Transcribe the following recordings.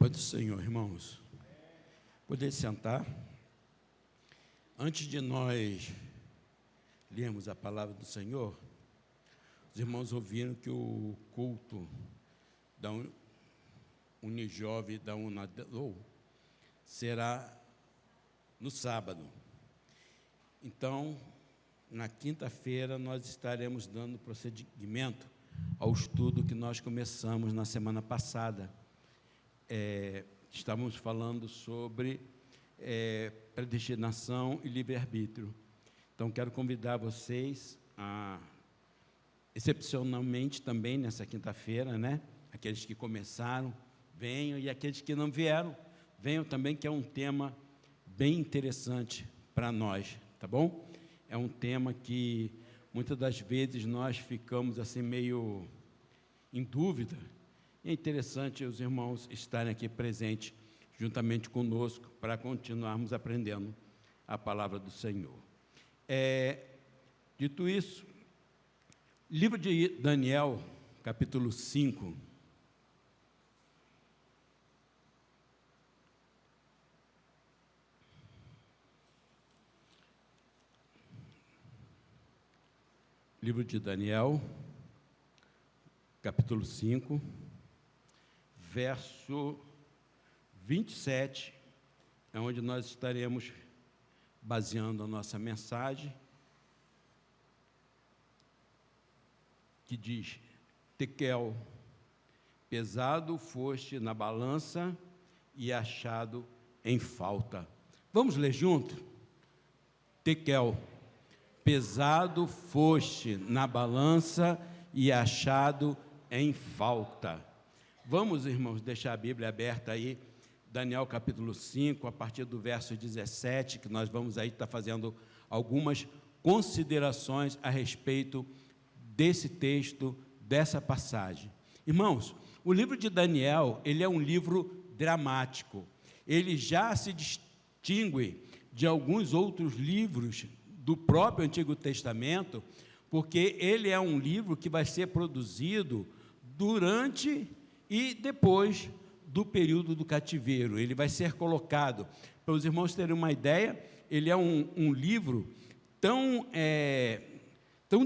Paz do Senhor, irmãos. Poder sentar. Antes de nós lermos a palavra do Senhor, os irmãos ouviram que o culto da Unijove da Unadou será no sábado. Então, na quinta-feira, nós estaremos dando prosseguimento ao estudo que nós começamos na semana passada. Estávamos falando sobre predestinação e livre-arbítrio. Então, quero convidar vocês a, excepcionalmente também nessa quinta-feira, né? Aqueles que começaram, venham, e aqueles que não vieram, venham também, que é um tema bem interessante para nós, tá bom? É um tema que muitas das vezes nós ficamos assim meio em dúvida. E é interessante os irmãos estarem aqui presentes juntamente conosco para continuarmos aprendendo a palavra do Senhor. Dito isso, livro de Daniel, capítulo 5. Livro de Daniel, capítulo 5, verso 27, é onde nós estaremos baseando a nossa mensagem, que diz: Tekel, pesado foste na balança e achado em falta. Vamos ler junto? Tekel, pesado foste na balança e achado em falta. Vamos, irmãos, deixar a Bíblia aberta aí, Daniel capítulo 5, a partir do verso 17, que nós vamos aí estar fazendo algumas considerações a respeito desse texto, dessa passagem. Irmãos, o livro de Daniel, ele é um livro dramático. Ele já se distingue de alguns outros livros do próprio Antigo Testamento, porque ele é um livro que vai ser produzido durante e depois do período do cativeiro. Ele vai ser colocado, para os irmãos terem uma ideia, ele é um livro tão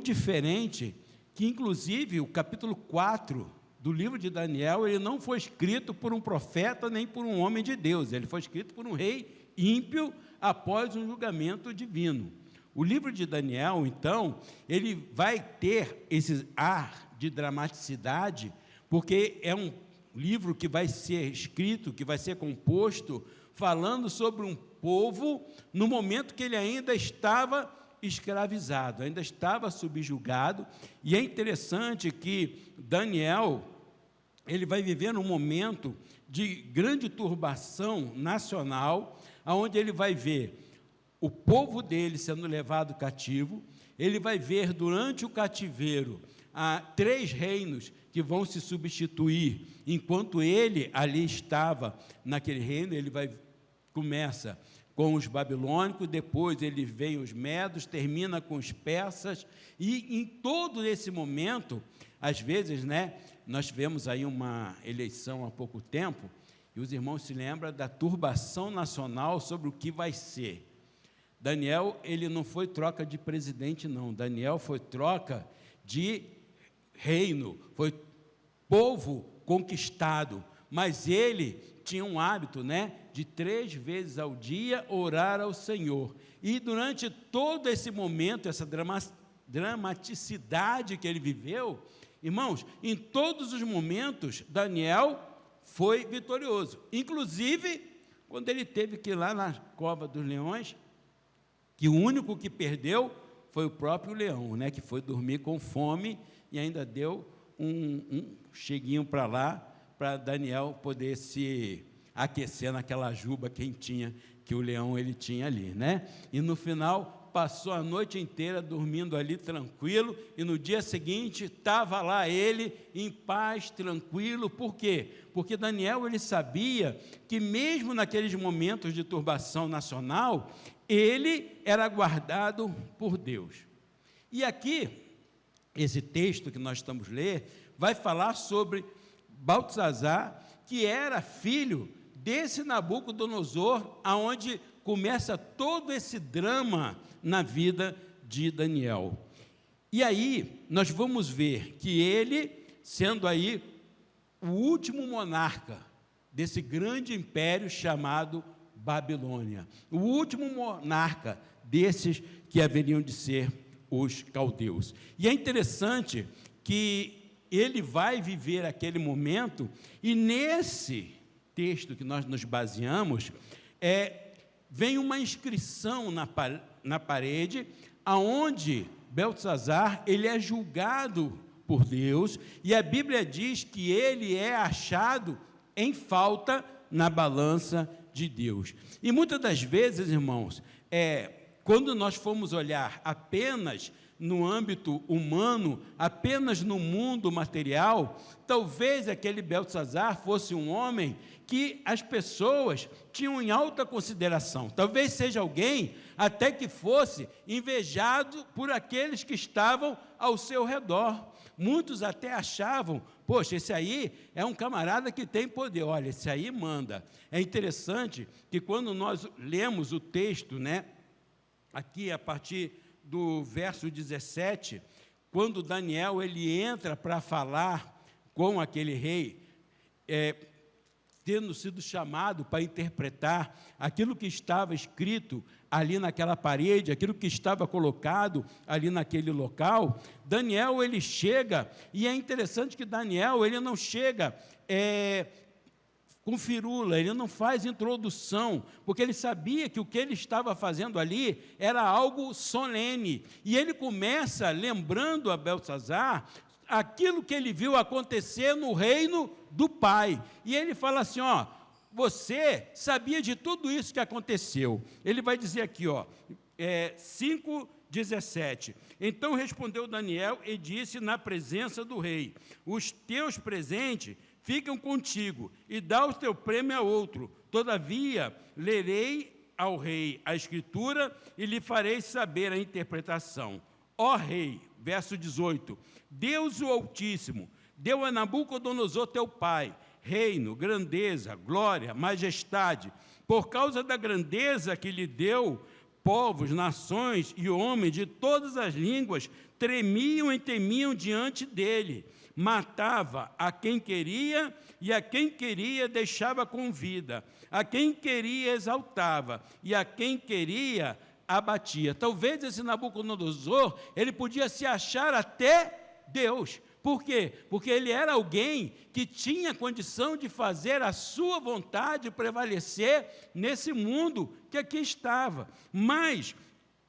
diferente, que inclusive o capítulo 4 do livro de Daniel, ele não foi escrito por um profeta nem por um homem de Deus, ele foi escrito por um rei ímpio após um julgamento divino. O livro de Daniel, então, ele vai ter esse ar de dramaticidade, porque é um livro que vai ser escrito, que vai ser composto, falando sobre um povo no momento que ele ainda estava escravizado, ainda estava subjugado. E é interessante que Daniel, ele vai viver num momento de grande turbação nacional, onde ele vai ver o povo dele sendo levado cativo. Ele vai ver durante o cativeiro 3 reinos que vão se substituir, enquanto ele ali estava naquele reino. Ele começa com os babilônicos, depois ele vem os medos, termina com os persas, e em todo esse momento, às vezes, né, nós tivemos aí uma eleição há pouco tempo, e os irmãos se lembram da turbação nacional sobre o que vai ser. Daniel, ele não foi troca de presidente, não. Daniel foi troca de reino, foi povo conquistado, mas ele tinha um hábito, né, de 3 vezes ao dia orar ao Senhor. E durante todo esse momento, essa dramaticidade que ele viveu, irmãos, em todos os momentos, Daniel foi vitorioso. Inclusive, quando ele teve que ir lá na cova dos leões, que o único que perdeu foi o próprio leão, né, que foi dormir com fome e ainda deu um cheguinho para lá, para Daniel poder se aquecer naquela juba quentinha que o leão ele tinha ali, né? E no final passou a noite inteira dormindo ali tranquilo, e no dia seguinte estava lá ele em paz, tranquilo. Por quê? Porque Daniel, ele sabia que mesmo naqueles momentos de turbação nacional, ele era guardado por Deus. E aqui, esse texto que nós estamos lendo, vai falar sobre Beltesazar, que era filho desse Nabucodonosor, aonde começa todo esse drama na vida de Daniel. E aí, nós vamos ver que ele, sendo aí o último monarca desse grande império chamado Babilônia, o último monarca desses que haveriam de ser os caldeus. E é interessante que ele vai viver aquele momento, e nesse texto que nós nos baseamos, vem uma inscrição na parede, aonde Beltesazar, ele é julgado por Deus, e a Bíblia diz que ele é achado em falta na balança de Deus. E muitas das vezes, irmãos, quando nós formos olhar apenas no âmbito humano, apenas no mundo material, talvez aquele Beltesazar fosse um homem que as pessoas tinham em alta consideração. Talvez seja alguém até que fosse invejado por aqueles que estavam ao seu redor. Muitos até achavam, poxa, esse aí é um camarada que tem poder, olha, esse aí manda. É interessante que quando nós lemos o texto, aqui a partir do verso 17, quando Daniel ele entra para falar com aquele rei, tendo sido chamado para interpretar aquilo que estava escrito ali naquela parede, aquilo que estava colocado ali naquele local, Daniel ele chega, e é interessante que Daniel ele não chega com firula, ele não faz introdução, porque ele sabia que o que ele estava fazendo ali era algo solene, e ele começa lembrando a Beltesazar aquilo que ele viu acontecer no reino do pai, e ele fala assim, você sabia de tudo isso que aconteceu. Ele vai dizer aqui, 5:17, então respondeu Daniel e disse na presença do rei, os teus presentes ficam contigo, e dá o teu prêmio a outro, todavia lerei ao rei a escritura, e lhe farei saber a interpretação. Ó rei, verso 18, Deus o Altíssimo deu a Nabucodonosor teu pai, reino, grandeza, glória, majestade, por causa da grandeza que lhe deu, povos, nações e homens de todas as línguas tremiam e temiam diante dele, matava a quem queria e a quem queria deixava com vida, a quem queria exaltava e a quem queria abatia. Talvez esse Nabucodonosor, ele podia se achar até Deus. Por quê? Porque ele era alguém que tinha condição de fazer a sua vontade prevalecer nesse mundo que aqui estava. Mas,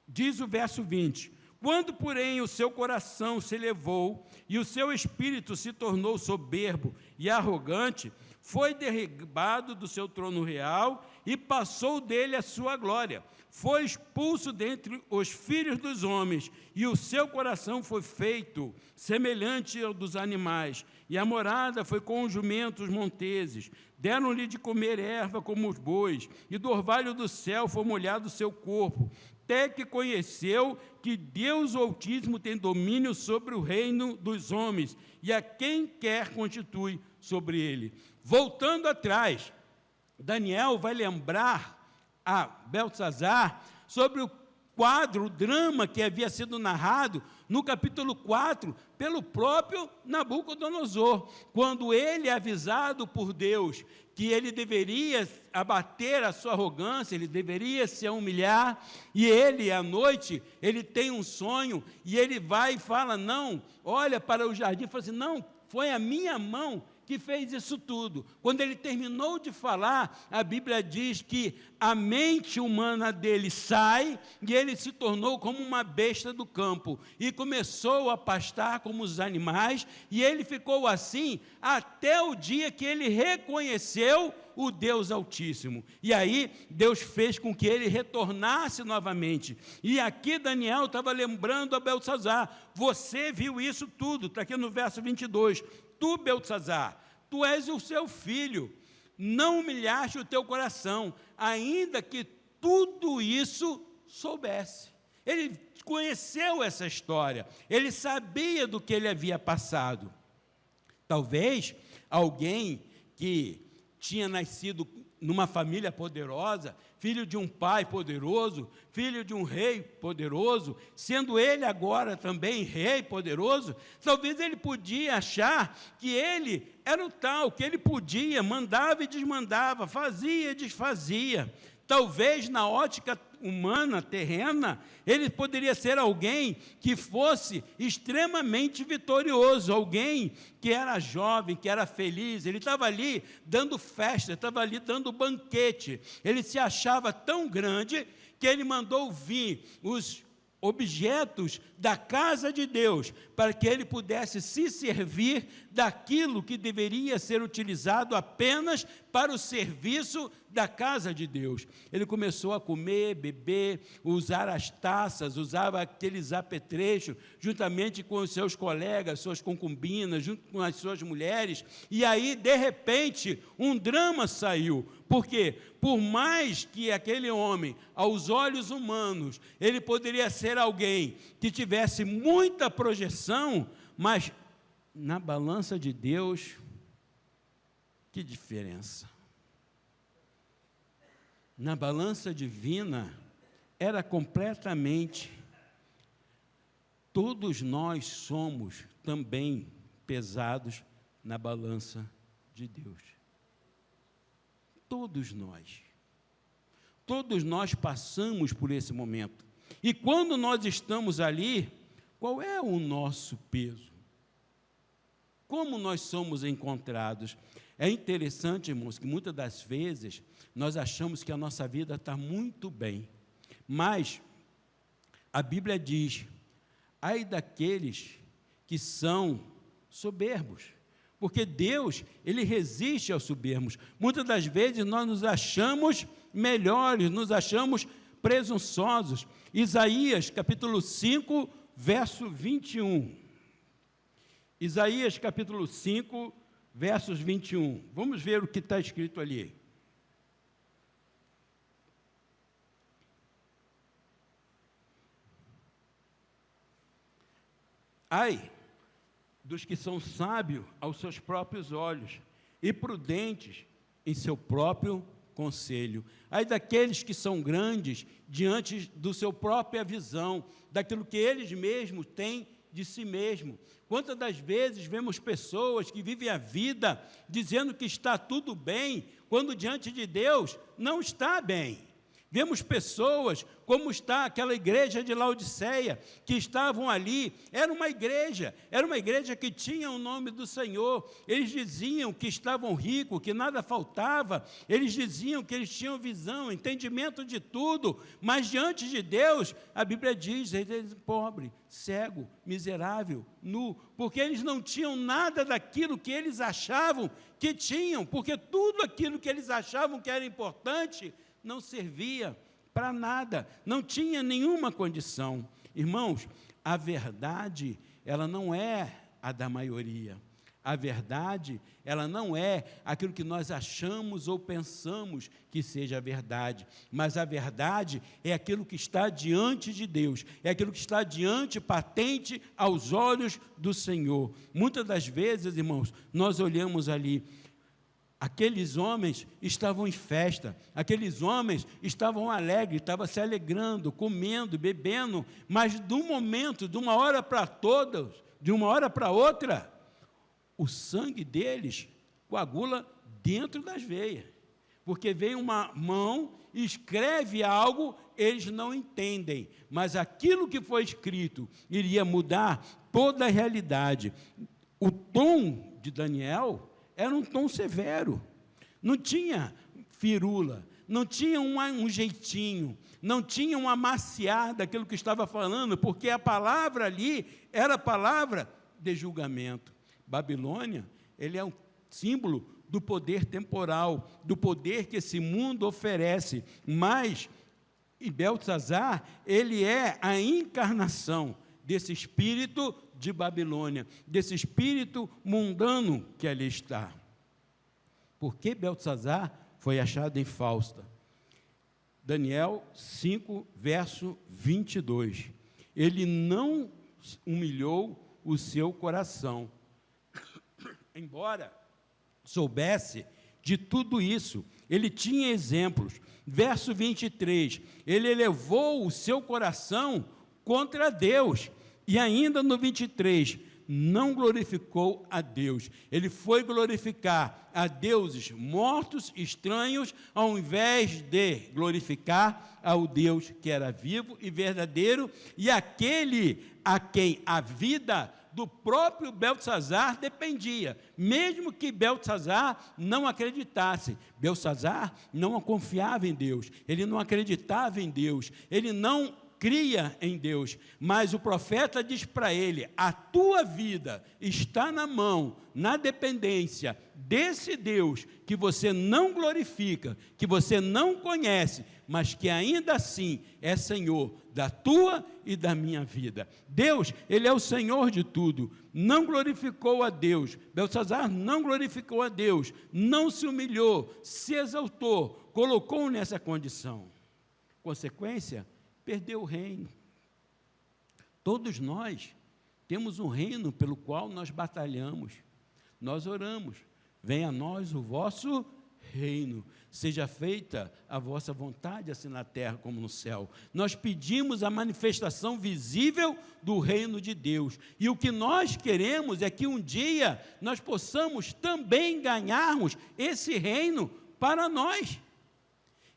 diz o verso 20, quando, porém, o seu coração se elevou e o seu espírito se tornou soberbo e arrogante, foi derribado do seu trono real e passou dele a sua glória. Foi expulso dentre os filhos dos homens, e o seu coração foi feito semelhante ao dos animais, e a morada foi com os jumentos monteses. Deram-lhe de comer erva como os bois, e do orvalho do céu foi molhado o seu corpo, até que conheceu que Deus o Altíssimo tem domínio sobre o reino dos homens, e a quem quer constitui sobre ele. Voltando atrás, Daniel vai lembrar a Beltesazar sobre o quadro, o drama que havia sido narrado no capítulo 4 pelo próprio Nabucodonosor, quando ele é avisado por Deus que ele deveria abater a sua arrogância, ele deveria se humilhar, e ele, à noite, ele tem um sonho, e ele vai e fala, não, olha para o jardim, e fala assim, não, foi a minha mão que fez isso tudo. Quando ele terminou de falar, a Bíblia diz que a mente humana dele sai e ele se tornou como uma besta do campo e começou a pastar como os animais, e ele ficou assim até o dia que ele reconheceu o Deus Altíssimo. E aí Deus fez com que ele retornasse novamente. E aqui Daniel estava lembrando a Beltesazar, você viu isso tudo, está aqui no verso 22, tu, Beltesazar, tu és o seu filho, não humilhaste o teu coração, ainda que tudo isso soubesse. Ele conheceu essa história, ele sabia do que ele havia passado. Talvez alguém que tinha nascido numa família poderosa, filho de um pai poderoso, filho de um rei poderoso, sendo ele agora também rei poderoso, talvez ele podia achar que ele era o tal, que ele podia, mandava e desmandava, fazia e desfazia. Talvez na ótica humana, terrena, ele poderia ser alguém que fosse extremamente vitorioso, alguém que era jovem, que era feliz, ele estava ali dando festa, estava ali dando banquete, ele se achava tão grande que ele mandou vir os objetos da casa de Deus, para que ele pudesse se servir daquilo que deveria ser utilizado apenas para o serviço da casa de Deus. Ele começou a comer, beber, usar as taças, usava aqueles apetrechos, juntamente com os seus colegas, suas concubinas, junto com as suas mulheres, e aí, de repente, um drama saiu. Por quê? Por mais que aquele homem, aos olhos humanos, ele poderia ser alguém que tivesse muita projeção, mas na balança de Deus, que diferença. Na balança divina, era completamente, todos nós somos também pesados na balança de Deus. Todos nós passamos por esse momento, e quando nós estamos ali, qual é o nosso peso? Como nós somos encontrados? É interessante, irmãos, que muitas das vezes nós achamos que a nossa vida está muito bem, mas a Bíblia diz, ai daqueles que são soberbos, porque Deus, Ele resiste aos soberbos. Muitas das vezes nós nos achamos melhores, nos achamos presunçosos. Isaías, capítulo 5, verso 21. Isaías, capítulo 5, versos 21. Vamos ver o que está escrito ali. Ai dos que são sábios aos seus próprios olhos e prudentes em seu próprio conselho. Ai daqueles que são grandes diante do seu própria visão, daquilo que eles mesmos têm de si mesmo. Quantas das vezes vemos pessoas que vivem a vida dizendo que está tudo bem, quando diante de Deus não está bem. Vemos pessoas, como está aquela igreja de Laodiceia, que estavam ali, era uma igreja que tinha o nome do Senhor, eles diziam que estavam ricos, que nada faltava, eles diziam que eles tinham visão, entendimento de tudo, mas diante de Deus, a Bíblia diz, eles pobre, cego, miserável, nu, porque eles não tinham nada daquilo que eles achavam que tinham, porque tudo aquilo que eles achavam que era importante, não servia para nada, não tinha nenhuma condição. Irmãos, a verdade, ela não é a da maioria. A verdade, ela não é aquilo que nós achamos ou pensamos que seja a verdade, mas a verdade é aquilo que está diante de Deus, é aquilo que está diante, patente aos olhos do Senhor. Muitas das vezes, irmãos, nós olhamos ali, aqueles homens estavam em festa, aqueles homens estavam alegres, estavam se alegrando, comendo, bebendo, mas de um momento, de uma hora para todas, de uma hora para outra, o sangue deles coagula dentro das veias, porque vem uma mão e escreve algo, eles não entendem, mas aquilo que foi escrito iria mudar toda a realidade. O tom de Daniel era um tom severo, não tinha firula, não tinha um jeitinho, não tinha um amaciar daquilo que estava falando, porque a palavra ali era a palavra de julgamento. Babilônia, ele é um símbolo do poder temporal, do poder que esse mundo oferece, mas Beltesazar, ele é a encarnação desse espírito de Babilônia, desse espírito mundano que ali está. Por que Beltesazar foi achado em Fausta? Daniel 5, verso 22. Ele não humilhou o seu coração, embora soubesse de tudo isso. Ele tinha exemplos. Verso 23, ele elevou o seu coração contra Deus. E ainda no 23, não glorificou a Deus. Ele foi glorificar a deuses mortos, estranhos, ao invés de glorificar ao Deus que era vivo e verdadeiro, e aquele a quem a vida do próprio Beltesazar dependia, mesmo que Beltesazar não acreditasse. Beltesazar não confiava em Deus, ele não acreditava em Deus, ele não cria em Deus, mas o profeta diz para ele: a tua vida está na mão, na dependência desse Deus que você não glorifica, que você não conhece, mas que ainda assim é Senhor da tua e da minha vida. Deus, ele é o Senhor de tudo. Não glorificou a Deus. Beltesazar não glorificou a Deus, não se humilhou, se exaltou, colocou nessa condição. Consequência, perdeu o reino. Todos nós temos um reino pelo qual nós batalhamos, nós oramos: venha a nós o vosso reino, seja feita a vossa vontade, assim na terra como no céu. Nós pedimos a manifestação visível do reino de Deus, e o que nós queremos é que um dia nós possamos também ganharmos esse reino para nós.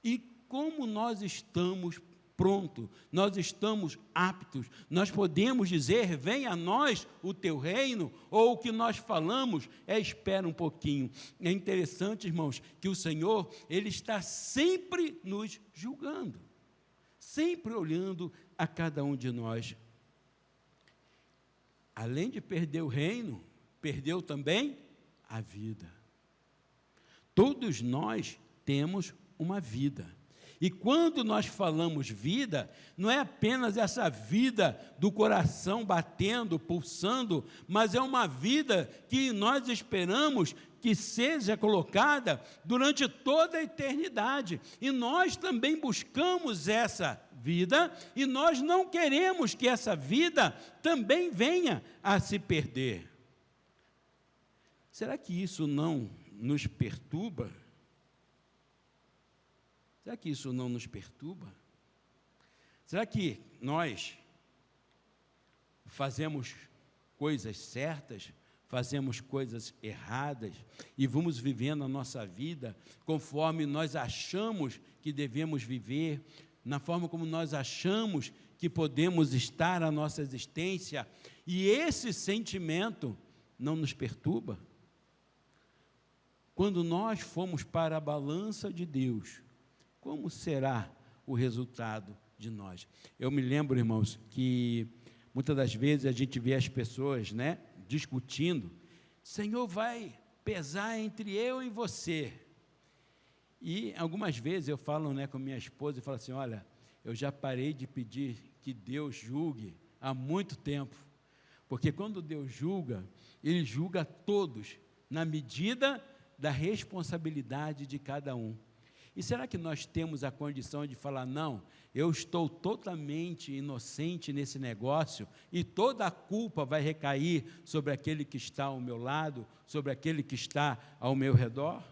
E como nós estamos pronto, nós estamos aptos, nós podemos dizer: venha a nós o teu reino, ou o que nós falamos é: espera um pouquinho. É interessante, irmãos, que o Senhor, ele está sempre nos julgando, sempre olhando a cada um de nós. Além de perder o reino, perdeu também a vida. Todos nós temos uma vida. E quando nós falamos vida, não é apenas essa vida do coração batendo, pulsando, mas é uma vida que nós esperamos que seja colocada durante toda a eternidade. E nós também buscamos essa vida, e nós não queremos que essa vida também venha a se perder. Será que isso não nos perturba? Será que isso não nos perturba? Será que nós fazemos coisas certas, fazemos coisas erradas e vamos vivendo a nossa vida conforme nós achamos que devemos viver, na forma como nós achamos que podemos estar a nossa existência, e esse sentimento não nos perturba? Quando nós formos para a balança de Deus, como será o resultado de nós? Eu me lembro, irmãos, que muitas das vezes a gente vê as pessoas, discutindo: Senhor, vai pesar entre eu e você. E algumas vezes eu falo, com minha esposa, e falo assim: olha, eu já parei de pedir que Deus julgue há muito tempo, porque quando Deus julga, Ele julga todos na medida da responsabilidade de cada um. E será que nós temos a condição de falar: não, eu estou totalmente inocente nesse negócio e toda a culpa vai recair sobre aquele que está ao meu lado, sobre aquele que está ao meu redor?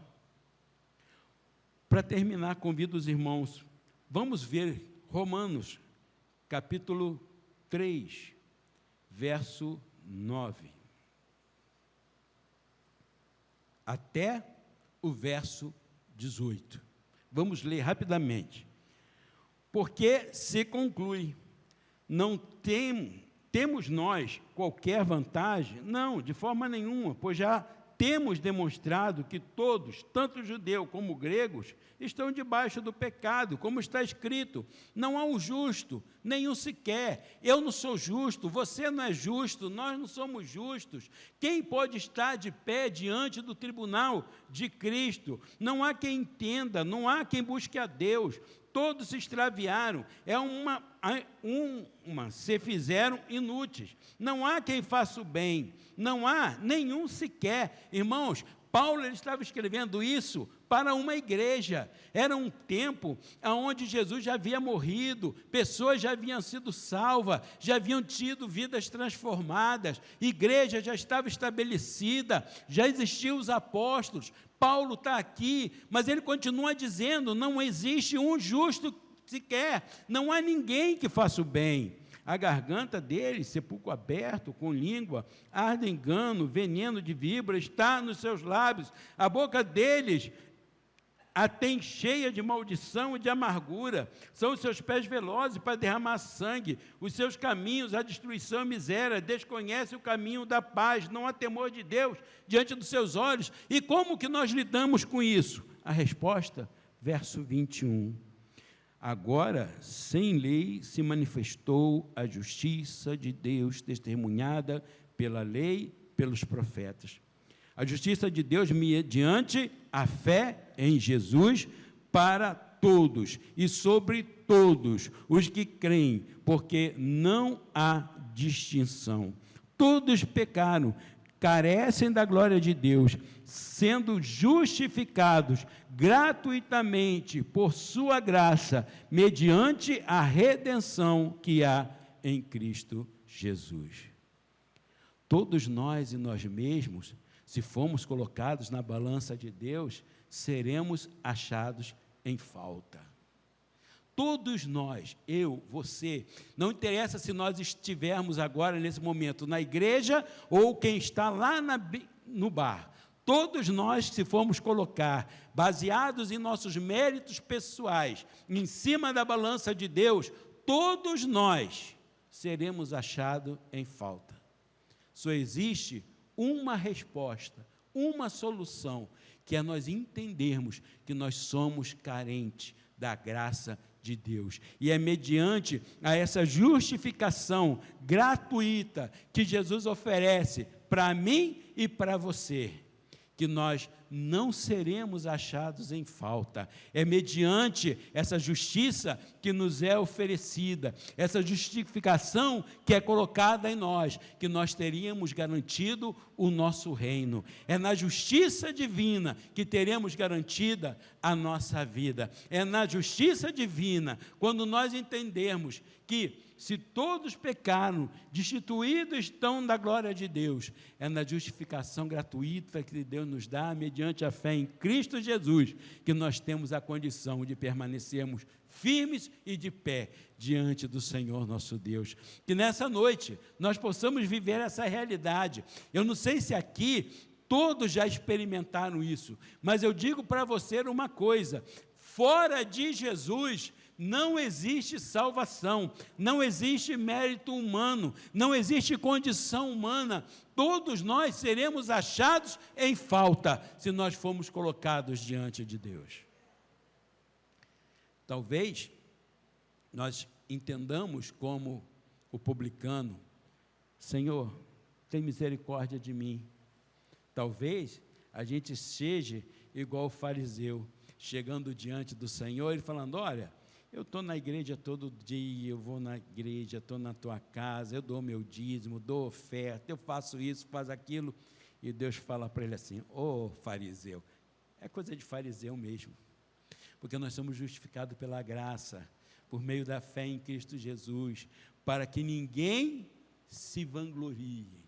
Para terminar, convido os irmãos, vamos ver Romanos, capítulo 3, verso 9, até o verso 18. Vamos ler rapidamente. Porque se conclui: não temos nós qualquer vantagem? Não, de forma nenhuma, pois já temos demonstrado que todos, tanto judeus como gregos, estão debaixo do pecado, como está escrito: não há um justo, nenhum sequer. Eu não sou justo, você não é justo, nós não somos justos. Quem pode estar de pé diante do tribunal de Cristo? Não há quem entenda, não há quem busque a Deus. Todos se extraviaram, se fizeram inúteis. Não há quem faça o bem, não há nenhum sequer. Irmãos, Paulo ele estava escrevendo isso para uma igreja. Era um tempo onde Jesus já havia morrido, pessoas já haviam sido salvas, já haviam tido vidas transformadas, igreja já estava estabelecida, já existiam os apóstolos. Paulo está aqui, mas ele continua dizendo: não existe um justo sequer, não há ninguém que faça o bem. A garganta deles, sepulcro aberto, com língua, arde engano, veneno de víbora, está nos seus lábios. A boca deles a tem cheia de maldição e de amargura. São os seus pés velozes para derramar sangue. Os seus caminhos, a destruição e miséria. Desconhece o caminho da paz. Não há temor de Deus diante dos seus olhos. E como que nós lidamos com isso? A resposta, verso 21. Agora, sem lei, se manifestou a justiça de Deus, testemunhada pela lei, pelos profetas. A justiça de Deus mediante a fé em Jesus para todos e sobre todos os que creem, porque não há distinção. Todos pecaram, carecem da glória de Deus, sendo justificados gratuitamente por sua graça, mediante a redenção que há em Cristo Jesus. Todos nós e nós mesmos, se formos colocados na balança de Deus, seremos achados em falta. Todos nós, eu, você, não interessa se nós estivermos agora, nesse momento, na igreja, ou quem está lá no bar, todos nós, se formos colocar, baseados em nossos méritos pessoais, em cima da balança de Deus, todos nós seremos achados em falta. Só existe uma resposta, uma solução, que é nós entendermos que nós somos carentes da graça de Deus, e é mediante a essa justificação gratuita que Jesus oferece para mim e para você, que nós não seremos achados em falta. É mediante essa justiça que nos é oferecida, essa justificação que é colocada em nós, que nós teríamos garantido o nosso reino. É na justiça divina que teremos garantida a nossa vida. É na justiça divina, quando nós entendermos que se todos pecaram, destituídos estão da glória de Deus, é na justificação gratuita que Deus nos dá, mediante a fé em Cristo Jesus, que nós temos a condição de permanecermos firmes e de pé diante do Senhor nosso Deus. Que nessa noite nós possamos viver essa realidade. Eu não sei se aqui todos já experimentaram isso, mas eu digo para você uma coisa: fora de Jesus não existe salvação, não existe mérito humano, não existe condição humana. Todos nós seremos achados em falta se nós formos colocados diante de Deus. Talvez nós entendamos como o publicano: Senhor, tem misericórdia de mim. Talvez a gente seja igual o fariseu, chegando diante do Senhor e falando: olha, eu estou na igreja todo dia, eu vou na igreja, estou na tua casa, eu dou meu dízimo, dou oferta, eu faço isso, faço aquilo. E Deus fala para ele assim: ô fariseu, é coisa de fariseu mesmo, porque nós somos justificados pela graça, por meio da fé em Cristo Jesus, para que ninguém se vanglorie.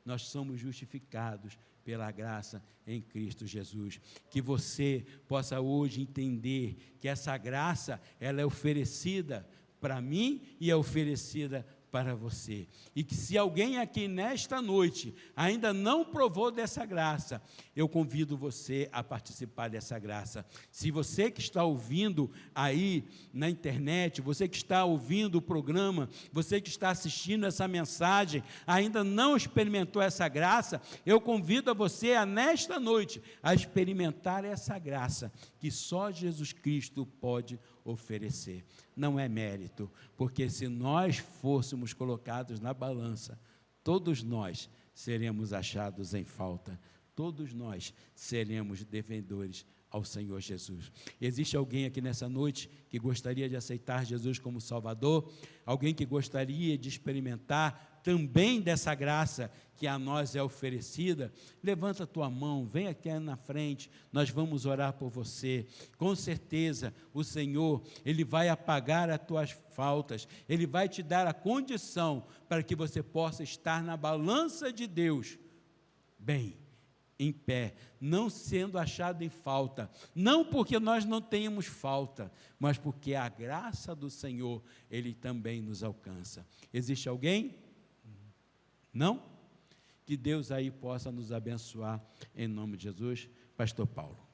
Nós somos justificados pela graça em Cristo Jesus. Que você possa hoje entender que essa graça, ela é oferecida para mim e é oferecida para você. E que se alguém aqui nesta noite ainda não provou dessa graça, eu convido você a participar dessa graça. Se você que está ouvindo aí na internet, você que está ouvindo o programa, você que está assistindo essa mensagem, ainda não experimentou essa graça, eu convido a você a nesta noite a experimentar essa graça que só Jesus Cristo pode oferecer. Não é mérito, porque se nós fôssemos colocados na balança, todos nós seremos achados em falta, todos nós seremos devedores ao Senhor Jesus. Existe alguém aqui nessa noite que gostaria de aceitar Jesus como Salvador? Alguém que gostaria de experimentar também dessa graça que a nós é oferecida, levanta a tua mão, vem aqui na frente, nós vamos orar por você. Com certeza o Senhor, Ele vai apagar as tuas faltas, Ele vai te dar a condição para que você possa estar na balança de Deus, bem, em pé, não sendo achado em falta, não porque nós não tenhamos falta, mas porque a graça do Senhor, Ele também nos alcança. Existe alguém? Não? Que Deus aí possa nos abençoar, em nome de Jesus. Pastor Paulo.